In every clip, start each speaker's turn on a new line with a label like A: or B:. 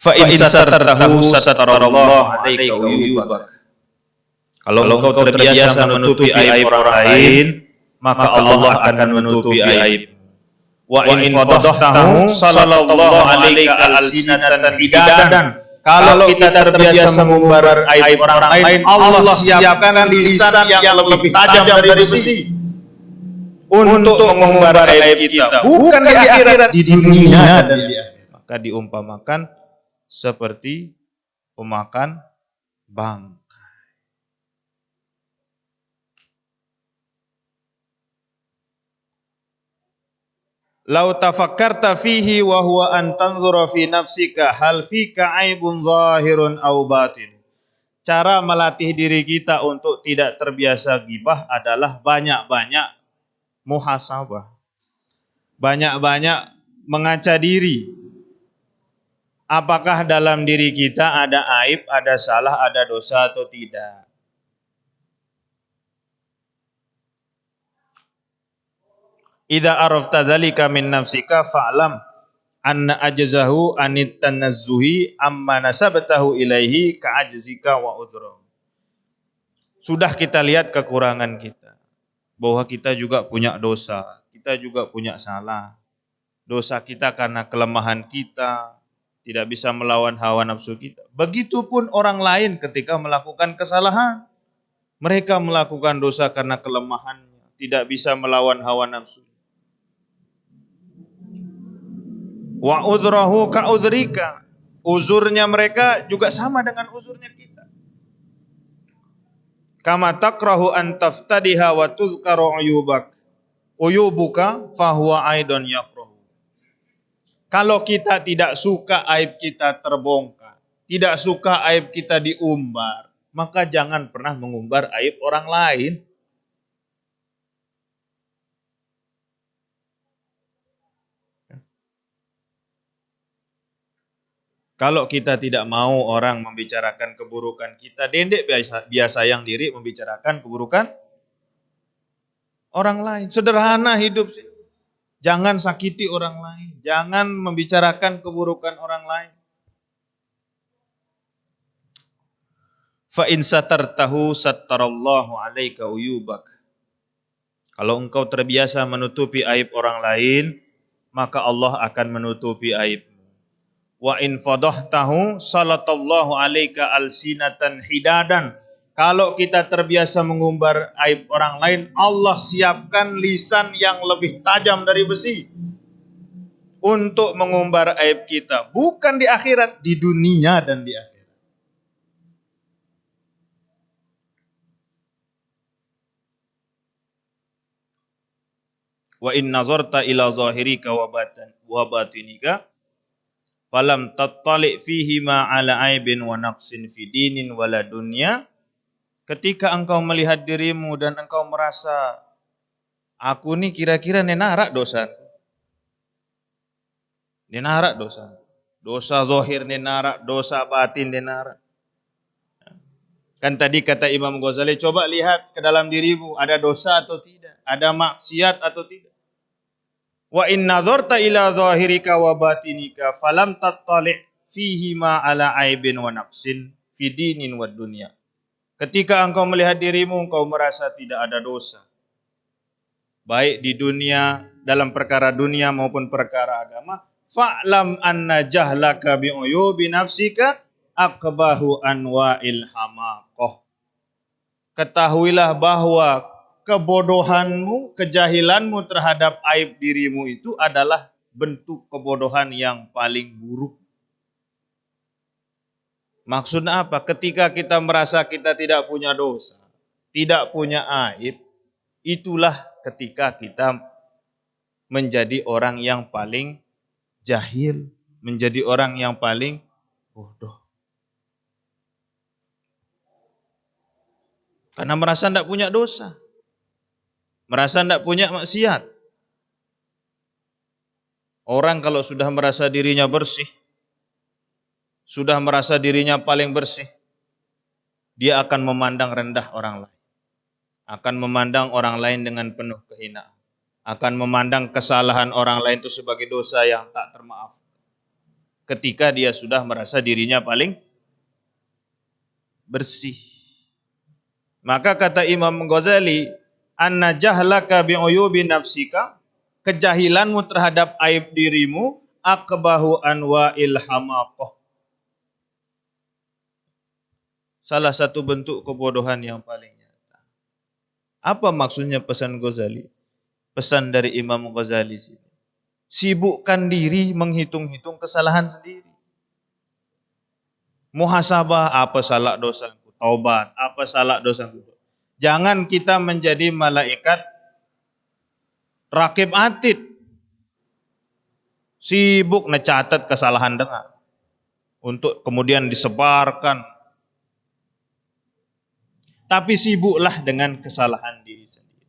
A: Fa in satartahu satarallahu alaika uyubak. Kalau engkau terbiasa menutupi aib orang lain, maka Allah akan menutupi aib. Wa in fadahtahu sallallahu alaika alsinatan hidadan. Kalau kita terbiasa mengumbar aib orang lain, Allah siapkan lisan yang lebih tajam dari besi untuk mengumbar aib kita, bukan di akhirat, di dunia dan di akhirat. Maka diumpamakan seperti pemakan bangkai. Lau tafakkarta fihi wa huwa an tanzura fi nafsika hal fika aibun zahirun au batin. Cara melatih diri kita untuk tidak terbiasa ghibah adalah banyak-banyak muhasabah. Banyak-banyak mengaca diri. Apakah dalam diri kita ada aib, ada salah, ada dosa atau tidak? Idza arafta dzalika min nafsika fa'lam anna ajzahu anit tanazzuhi amma nasabtahu ilaihi ka'ajzika wa udhra. Sudah kita lihat kekurangan kita, bahwa kita juga punya dosa, kita juga punya salah. Dosa kita karena kelemahan kita, tidak bisa melawan hawa nafsu kita. Begitupun orang lain ketika melakukan kesalahan. Mereka melakukan dosa karena kelemahannya, tidak bisa melawan hawa nafsu. Wa udrahu ka udrika. Uzurnya mereka juga sama dengan uzurnya kita. Kama takrahu an taftadiha wa tuzkaru uyubuka fahuwa aidan yakrahu. Kalau kita tidak suka aib kita terbongkar, tidak suka aib kita diumbar, maka jangan pernah mengumbar aib orang lain. Kalau kita tidak mau orang membicarakan keburukan kita, dendek biasa yang diri membicarakan keburukan orang lain. Sederhana hidup sih. Jangan sakiti orang lain, jangan membicarakan keburukan orang lain. Fa in satartahu sattarallahu alaika uyubak. Kalau engkau terbiasa menutupi aib orang lain, maka Allah akan menutupi aib. Wa in fadahtahu salatallahu alaika alsinatan hidadan. Kalau kita terbiasa mengumbar aib orang lain, Allah siapkan lisan yang lebih tajam dari besi untuk mengumbar aib kita, bukan di akhirat, di dunia dan di akhirat. Wa in nazarta ila zahirika wa batinika falam tattali fihi ma ala aibin wa naqsin fi dinin wala dunya. Ketika engkau melihat dirimu dan engkau merasa, aku nih kira-kira nenarak dosa. Nenarak dosa. Dosa zahir nenarak, dosa batin nenarak. Kan tadi kata Imam Ghazali, coba lihat ke dalam dirimu, ada dosa atau tidak? Ada maksiat atau tidak? Wa in nazarta ila zahirika wa batinika falam tattali fihi ma ala aibin wa naqsin fi dinin wa dunya. Ketika engkau melihat dirimu, engkau merasa tidak ada dosa, baik di dunia, dalam perkara dunia maupun perkara agama, fa'lam anna jahlaka bi'uyubi nafsika akbahu anwa'il hamaqah. Ketahuilah bahwa kebodohanmu, kejahilanmu terhadap aib dirimu itu adalah bentuk kebodohan yang paling buruk. Maksudnya apa? Ketika kita merasa kita tidak punya dosa, tidak punya aib, itulah ketika kita menjadi orang yang paling jahil, menjadi orang yang paling bodoh. Karena merasa tidak punya dosa, merasa tidak punya maksiat. Orang kalau sudah merasa dirinya bersih, sudah merasa dirinya paling bersih, dia akan memandang rendah orang lain, akan memandang orang lain dengan penuh kehinaan, akan memandang kesalahan orang lain itu sebagai dosa yang tak termaaf. ketika dia sudah merasa dirinya paling bersih. Maka kata Imam Ghazali, anna jahlaka bi'uyubi nafsika, kejahilanmu terhadap aib dirimu, akbahu anwa'il hamaqah. Salah satu bentuk kebodohan yang paling nyata. Apa maksudnya pesan Ghazali? Pesan dari Imam Ghazali sini. Sibukkan diri menghitung-hitung kesalahan sendiri. Muhasabah, apa salah dosaku, taubat, apa salah dosaku. Jangan kita menjadi malaikat rakib atid, sibuk ngecatat kesalahan dengar untuk kemudian disebarkan. Tapi sibuklah dengan kesalahan diri sendiri.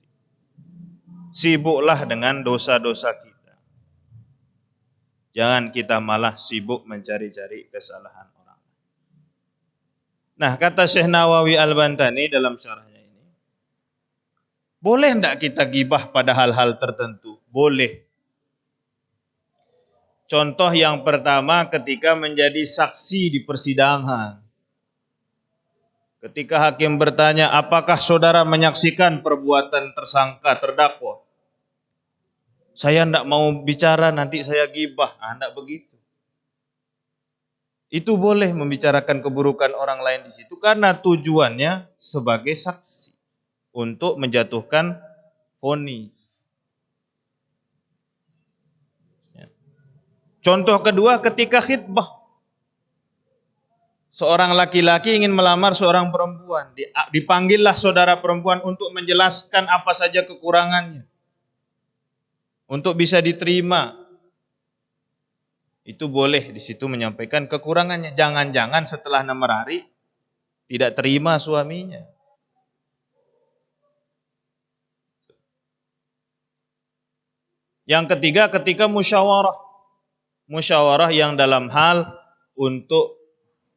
A: Sibuklah dengan dosa-dosa kita. Jangan kita malah sibuk mencari-cari kesalahan orang. Nah, kata Syekh Nawawi Al-Bantani dalam syarahnya ini, boleh enggak kita gibah pada hal-hal tertentu? Boleh. Contoh yang pertama ketika menjadi saksi di persidangan. Ketika hakim bertanya, apakah saudara menyaksikan perbuatan tersangka terdakwa? Saya enggak mau bicara, nanti saya gibah. Enggak begitu. Itu boleh membicarakan keburukan orang lain di situ karena tujuannya sebagai saksi untuk menjatuhkan vonis. Contoh kedua ketika khitbah. Seorang laki-laki ingin melamar seorang perempuan. Dipanggillah saudara perempuan untuk menjelaskan apa saja kekurangannya. Untuk bisa diterima. Itu boleh di situ menyampaikan kekurangannya. Jangan-jangan setelah 6 hari tidak terima suaminya. Yang ketiga ketika musyawarah. Musyawarah yang dalam hal untuk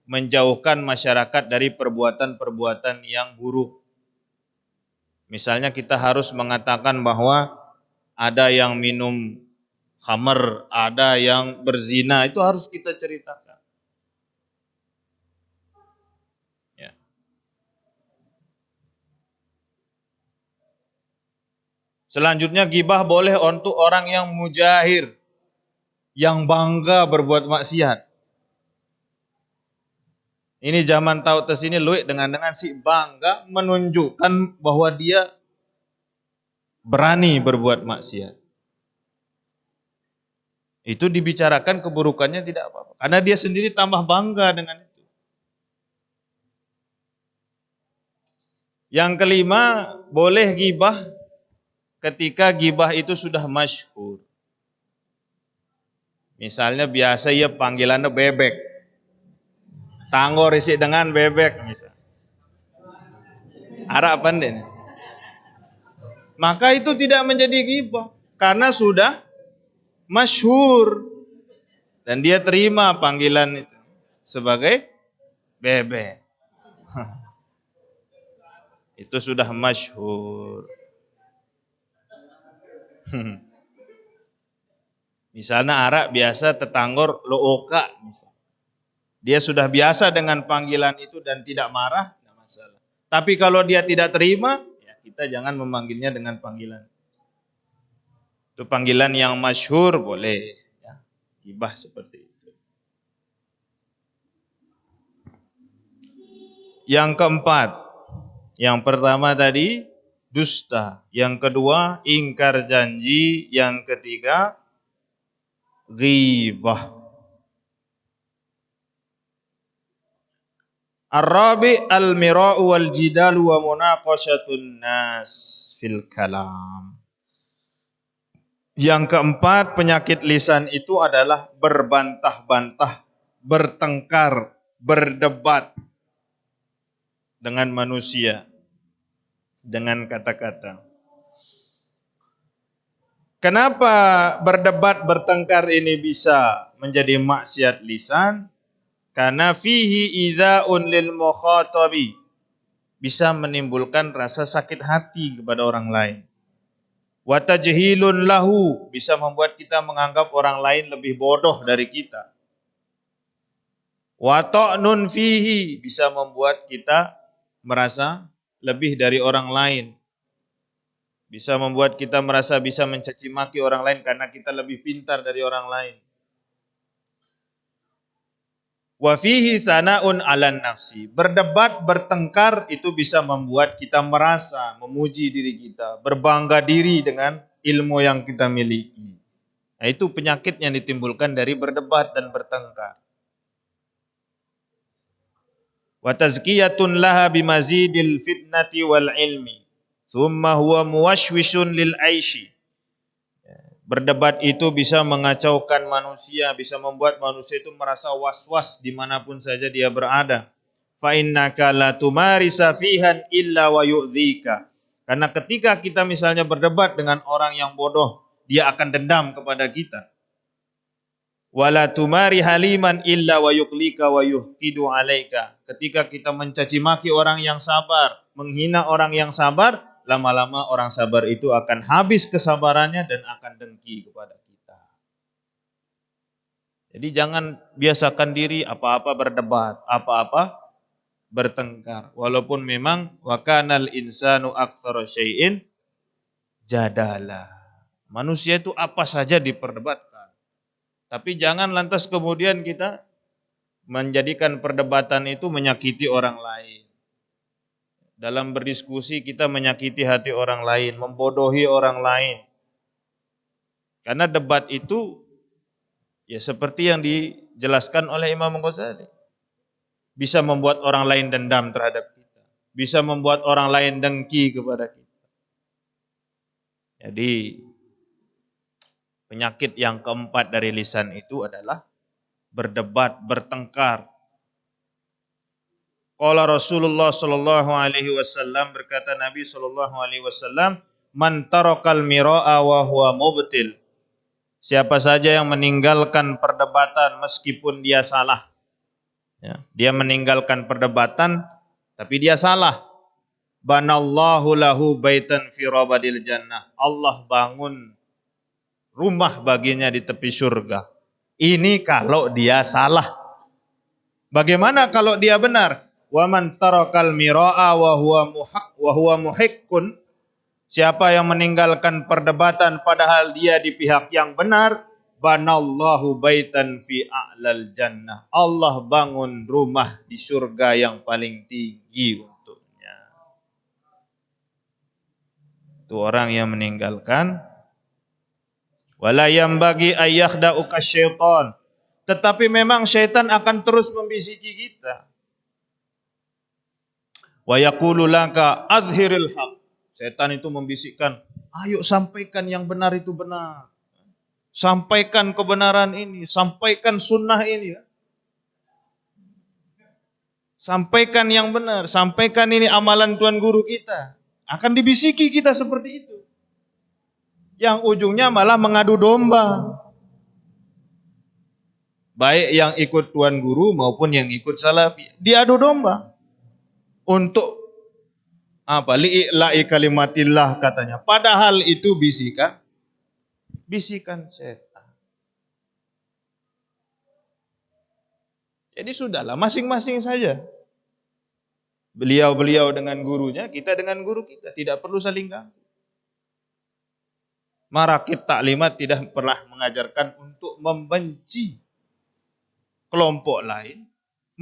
A: menjauhkan masyarakat dari perbuatan-perbuatan yang buruk. Misalnya kita harus mengatakan bahwa ada yang minum khamar, ada yang berzina, itu harus kita ceritakan. Ya. Selanjutnya gibah boleh untuk orang yang mujahir, yang bangga berbuat maksiat. Ini zaman tautas ini luik dengan si bangga menunjukkan bahwa dia berani berbuat maksiat. Itu dibicarakan keburukannya tidak apa-apa. Karena dia sendiri tambah bangga dengan itu. Yang kelima, boleh gibah ketika gibah itu sudah masyhur. Misalnya biasa ya panggilannya bebek. Tanggor isi dengan bebek misalnya. Harapan deh. Maka itu tidak menjadi gibah karena sudah masyhur dan dia terima panggilan itu sebagai bebek. Itu sudah masyhur. Misalnya Arab biasa tetanggor looka misalnya. Dia sudah biasa dengan panggilan itu dan tidak marah, tidak masalah. Tapi kalau dia tidak terima, ya kita jangan memanggilnya dengan panggilan. Itu panggilan yang masyhur boleh, ya. Gibah seperti itu. Yang keempat, yang pertama tadi dusta, yang kedua ingkar janji, yang ketiga ghibah. Ar-rabi al-mira'u wal jidalu wa munaqashatun nas fil kalam. Yang keempat, penyakit lisan itu adalah berbantah-bantah, bertengkar, berdebat dengan manusia dengan kata-kata. Kenapa berdebat, bertengkar ini bisa menjadi maksiat lisan? Karena fihi idza'un lil mukhatabi, bisa menimbulkan rasa sakit hati kepada orang lain. Wa tajhilun lahu, bisa membuat kita menganggap orang lain lebih bodoh dari kita. Wa ta'nun fihi, bisa membuat kita merasa lebih dari orang lain. Bisa membuat kita merasa bisa mencaci maki orang lain karena kita lebih pintar dari orang lain. Wa fihi sana'un 'alan nafsi. Berdebat, bertengkar itu bisa membuat kita merasa memuji diri kita, berbangga diri dengan ilmu yang kita miliki. Nah, itu penyakit yang ditimbulkan dari berdebat dan bertengkar. Wa tazkiyatun laha bimazidil fitnati wal ilmi. Thumma huwa muwashwishun lil aishi. Berdebat itu bisa mengacaukan manusia, bisa membuat manusia itu merasa was-was dimanapun saja dia berada. Fa innaka la tumarisa fihan illa wa yu'dhika. Karena ketika kita misalnya berdebat dengan orang yang bodoh, dia akan dendam kepada kita. Wala tumari haliman illa wa yuqlika wa yuhqidu alaika. Ketika kita mencaci maki orang yang sabar, menghina orang yang sabar, lama-lama orang sabar itu akan habis kesabarannya dan akan dengki kepada kita. Jadi jangan biasakan diri apa-apa berdebat, apa-apa bertengkar. Walaupun memang wa kanal insanu aktsara syai'in jadala. Manusia itu apa saja diperdebatkan. Tapi jangan lantas kemudian kita menjadikan perdebatan itu menyakiti orang lain. Dalam berdiskusi kita menyakiti hati orang lain, membodohi orang lain. Karena debat itu ya seperti yang dijelaskan oleh Imam Ghazali. Bisa membuat orang lain dendam terhadap kita. Bisa membuat orang lain dengki kepada kita. Jadi penyakit yang keempat dari lisan itu adalah berdebat, bertengkar. Qala Rasulullah sallallahu alaihi wasallam, berkata Nabi sallallahu alaihi wasallam, man tarakal mira'a wa huwa mubtil. Siapa saja yang meninggalkan perdebatan meskipun dia salah. Ya, dia meninggalkan perdebatan tapi dia salah. Banallahu lahu baitan fi rabadil jannah. Allah bangun rumah baginya di tepi surga. Ini kalau dia salah. Bagaimana kalau dia benar? Wa man tarakal mira'a wa huwa muhiqqun. Siapa yang meninggalkan perdebatan padahal dia di pihak yang benar, banallahu baitan fi a'lal jannah. Allah bangun rumah di surga yang paling tinggi untuknya. Itu orang yang meninggalkan. Wala yambagi ayyakhda'uka syaitan. Tetapi memang syaitan akan terus membisiki kita. Wa yaqulu laka adhiril haq. Setan itu membisikkan, ayo sampaikan yang benar itu benar. Sampaikan kebenaran ini, sampaikan sunnah ini. Sampaikan yang benar, sampaikan ini amalan Tuan Guru kita. Akan dibisiki kita seperti itu. Yang ujungnya malah mengadu domba. Baik yang ikut Tuan Guru maupun yang ikut Salafi. Diadu domba. Untuk apa? Li'i'la'i kalimatillah katanya. Padahal itu bisikan setan. Jadi sudahlah, masing-masing saja. Beliau dengan gurunya, kita dengan guru kita. Tidak perlu saling ganggu. Marakib taklimat tidak pernah mengajarkan untuk membenci kelompok lain,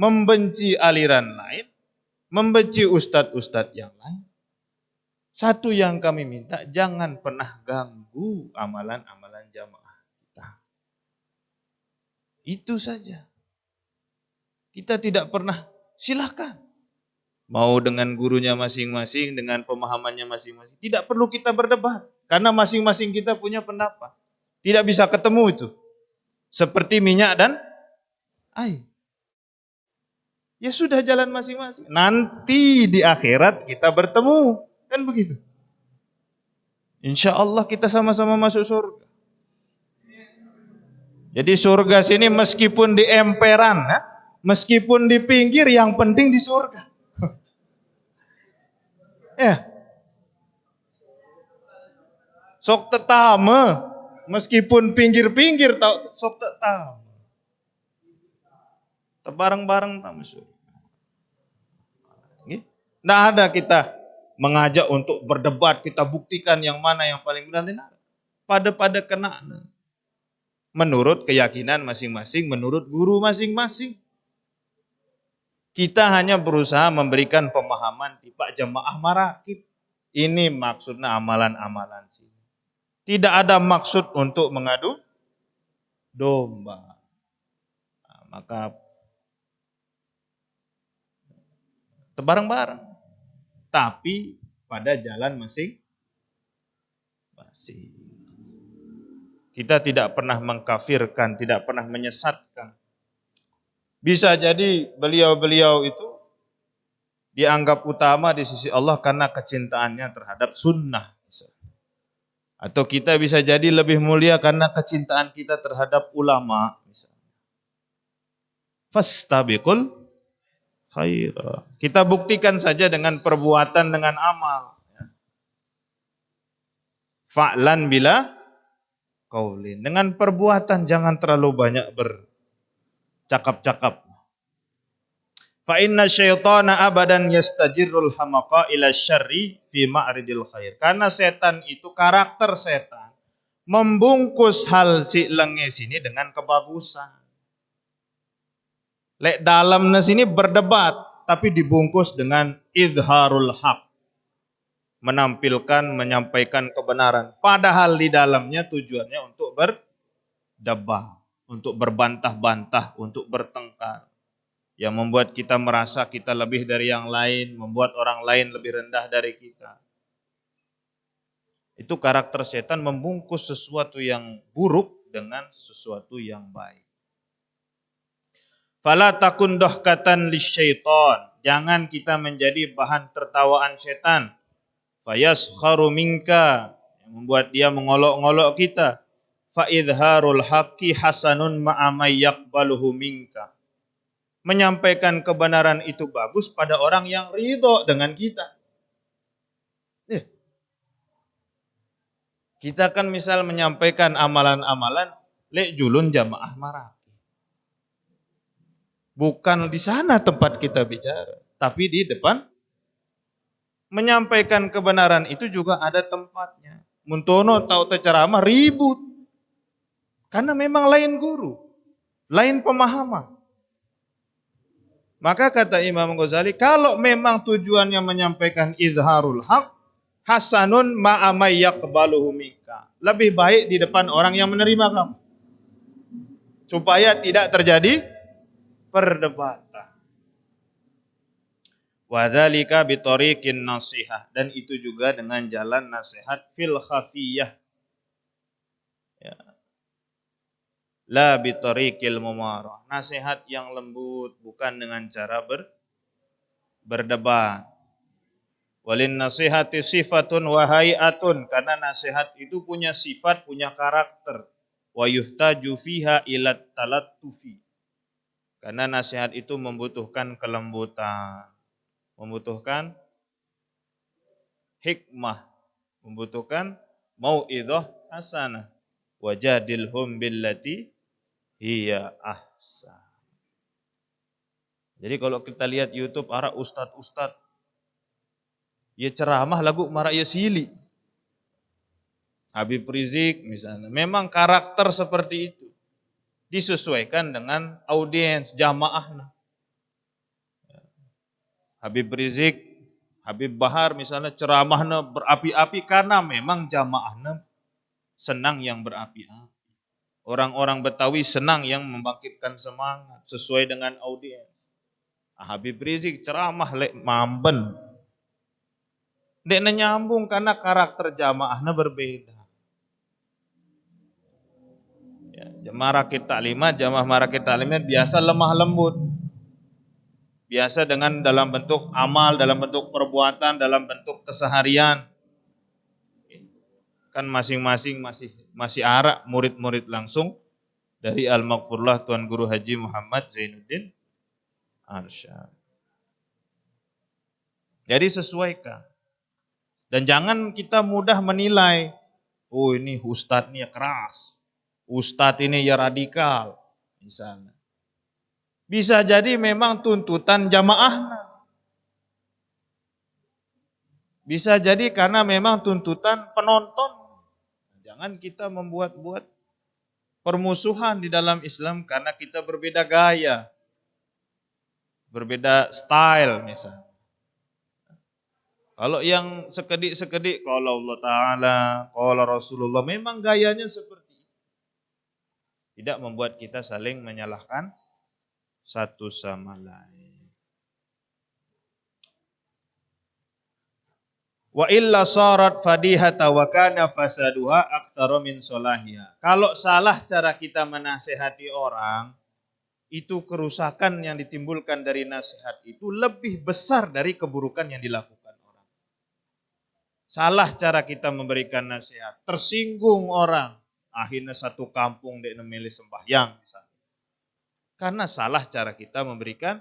A: membenci aliran lain, membenci ustadz-ustadz yang lain. Satu yang kami minta, jangan pernah ganggu amalan-amalan jamaah kita. Itu saja. Kita tidak pernah, silakan. Mau dengan gurunya masing-masing, dengan pemahamannya masing-masing. Tidak perlu kita berdebat. Karena masing-masing kita punya pendapat. Tidak bisa ketemu itu. Seperti minyak dan air. Ya sudah jalan masing-masing. Nanti di akhirat kita bertemu. Kan begitu. Insya Allah kita sama-sama masuk surga. Jadi surga sini meskipun di emperan, meskipun di pinggir, yang penting di surga. Ya. Sok tetame, meskipun pinggir-pinggir sok tetame. Bareng-bareng tak masuk. Nggak ada kita mengajak untuk berdebat, kita buktikan yang mana yang paling benar. Pada kena. Menurut keyakinan masing-masing, menurut guru masing-masing. Kita hanya berusaha memberikan pemahaman tipe jamaah marakib. Ini maksudnya amalan-amalan. Tidak ada maksud untuk mengadu domba. Nah, maka bareng-bareng. Tapi pada jalan masing-masing. Kita tidak pernah mengkafirkan, tidak pernah menyesatkan. Bisa jadi beliau-beliau itu dianggap utama di sisi Allah karena kecintaannya terhadap sunnah. Atau kita bisa jadi lebih mulia karena kecintaan kita terhadap ulama. Fastabiqul khaira. Kita buktikan saja dengan perbuatan, dengan amal. Fa'lan bila qaulin. Dengan perbuatan, jangan terlalu banyak bercakap-cakap. Fa inna syaitana abadan yastajirul hamaqa ila syarri fi ma'ridil khair. Karena setan itu, karakter setan membungkus hal si lenge sini dengan kebagusan. Lek dalamnya sini berdebat tapi dibungkus dengan idharul haq. Menampilkan, menyampaikan kebenaran. Padahal di dalamnya tujuannya untuk berdebat, untuk berbantah-bantah, untuk bertengkar. Yang membuat kita merasa kita lebih dari yang lain, membuat orang lain lebih rendah dari kita. Itu karakter setan membungkus sesuatu yang buruk dengan sesuatu yang baik. Fala takun dohkatan lisyaiton. Jangan kita menjadi bahan tertawaan setan. Fayaskharu minka. Yang membuat dia mengolok-ngolok kita. Fa idharul haqqi hasanun ma'amay yakbaluhu minka. Menyampaikan kebenaran itu bagus pada orang yang ridho dengan kita. Kita kan misal menyampaikan amalan-amalan, lek julun jamaah maraki. Bukan di sana tempat kita bicara, tapi di depan. Menyampaikan kebenaran itu juga ada tempatnya. Muntono tahu ceramah ribut. Karena memang lain guru, lain pemahaman. Maka kata Imam Ghazali, kalau memang tujuannya menyampaikan izharul haq, hasanun ma'amay yaqbaluhu minka. Lebih baik di depan orang yang menerima kamu. Supaya tidak terjadi perdebatan. Wa dzalika bi tariqin nasihah, dan itu juga dengan jalan nasihat fil khafiyah. Ya. La bi tariqil mumarah. Nasihat yang lembut, bukan dengan cara berdebat. Walin nasihati sifatun wa hayatun, karena nasihat itu punya sifat, punya karakter. Wa yuhtaju fiha ila talattufi. Karena nasihat itu membutuhkan kelembutan, membutuhkan hikmah, membutuhkan mau'idhah hasanah. Wajadilhum billati hiya ahsan. Jadi kalau kita lihat YouTube para ustad-ustad, ya ceramah lagu marak ya sili. Habib Rizik misalnya, memang karakter seperti itu disesuaikan dengan audiens jamaah. Habib Rizik, Habib Bahar misalnya ceramahnya berapi-api karena memang jamaahnya senang yang berapi-api. Orang-orang Betawi senang yang membangkitkan semangat sesuai dengan audiens. Habib Rizik ceramah lek mamben. Dek nyambung karena karakter jamaahnya berbeda. Ya, jamaah marakit taklimat biasa lemah lembut. Biasa dengan dalam bentuk amal, dalam bentuk perbuatan, dalam bentuk keseharian. Kan masing-masing masih arak murid-murid langsung dari Al-Maghfurlah Tuan Guru Haji Muhammad Zainuddin Arsyad. Jadi sesuaikan. Dan jangan kita mudah menilai, oh ini ustadz ini ya keras, ustadz ini ya radikal, misalnya. Bisa jadi memang tuntutan jamaahnya. Bisa jadi karena memang tuntutan penonton. Jangan kita membuat-buat permusuhan di dalam Islam karena kita berbeda gaya, berbeda style misalnya. Kalau yang sekedik-sekedik, kalau Allah Ta'ala, kalau Rasulullah, memang gayanya seperti itu. Tidak membuat kita saling menyalahkan satu sama lain. Wa illa sarat fadihata wa kana fasaduha aktsara min solahiha. Kalau salah cara kita menasehati orang, itu kerusakan yang ditimbulkan dari nasihat itu lebih besar dari keburukan yang dilakukan orang. Salah cara kita memberikan nasihat, tersinggung orang, akhirnya satu kampung dek memilih sembahyang misalnya. Karena salah cara kita memberikan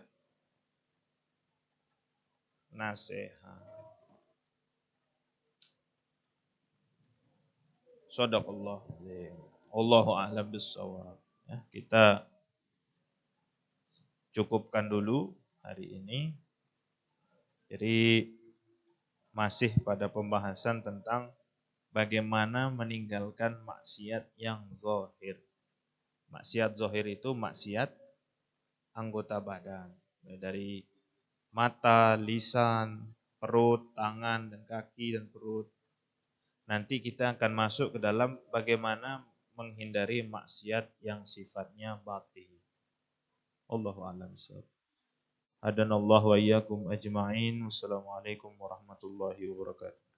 A: nasihat. Shadaqallah. Allahu a'lam bissawab. Ya, kita cukupkan dulu hari ini. Jadi masih pada pembahasan tentang bagaimana meninggalkan maksiat yang zahir. Maksiat zahir itu maksiat anggota badan. Dari mata, lisan, perut, tangan, dan kaki, dan perut. Nanti kita akan masuk ke dalam bagaimana menghindari maksiat yang sifatnya batin. Allahu a'lam bishawab. Hadanallahu wa iyyakum ajma'in. Wassalamualaikum warahmatullahi wabarakatuh.